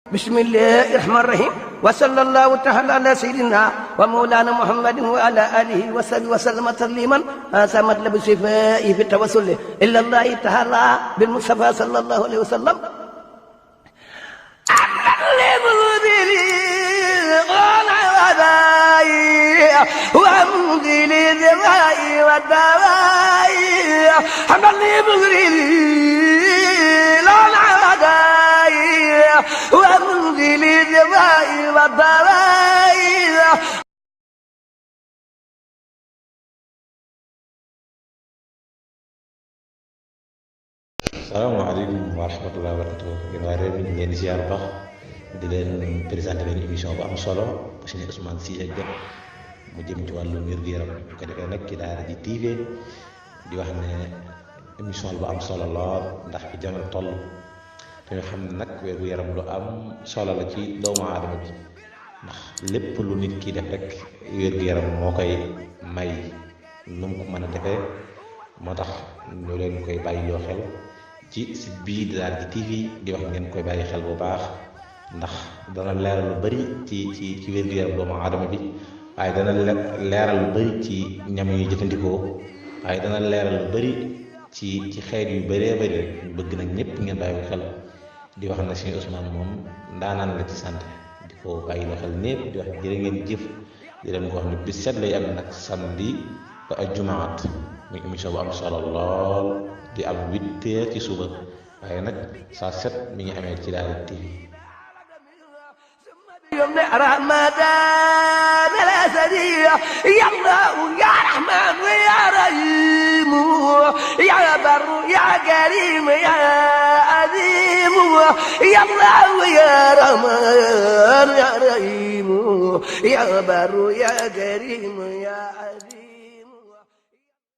بسم الله الرحمن الرحيم وصلى الله تعالى على سيدنا ومولانا محمد وعلى اله وصحبه وسلم تسليما هذا مطلب الشفاء في التوسل الى الله تعالى بالمصطفى صلى الله عليه وسلم وحمد للدواء والدواء حمد وحمد للدواء والدواء. salaamaaleykum wa rahmatulah wa barakatuh yéen waa réew mi ñu leen di ziar bu baax di leen présenté benn émission bu am solo bu suñu Ousmane Cissé jot mu jëm ci wàllu wér-gu-yaram bu ko defee nag ci Daara J TV di wax ne émission bu am solo lool ndax fi jamono toll dañoo xam ne nag wér-gu-yaram lu am solo la ci doomu aadama bi ndax lépp lu nit ki def rek wér-gu-yaram moo koy may nu mu ko mën a defee moo tax ñu leen koy bàyyi yoo xel. ci site bii di Daara J TV di wax ngeen koy bàyyi xel bu baax ndax dana leeral lu bari ci wér-gu-yaram doomu aadama bi waaye dana leeral lu bari ci ñam yu jëfandikoo waaye dana leeral lu bari ci xeet yu bëree bëri bëgg nag ñëpp ngeen bàyyi ko xel di wax na suñu Ousmane moom ndaanaan la ci santé di ko bàyyi loo xel ñëpp di wax jërë ngeen jëf di leen ko wax ne bis set lay am nag samedi ba jumaat muy émission bu am solo lool di am 8h ci suba waaye nag saa set mi ngi amee ci Daara J TV. رمضان الأسدي يا الله يا رحمن يا رحيم يا بر يا كريم يا عظيم يا الله يا رحمن يا رحيم يا بر يا كريم يا عظيم.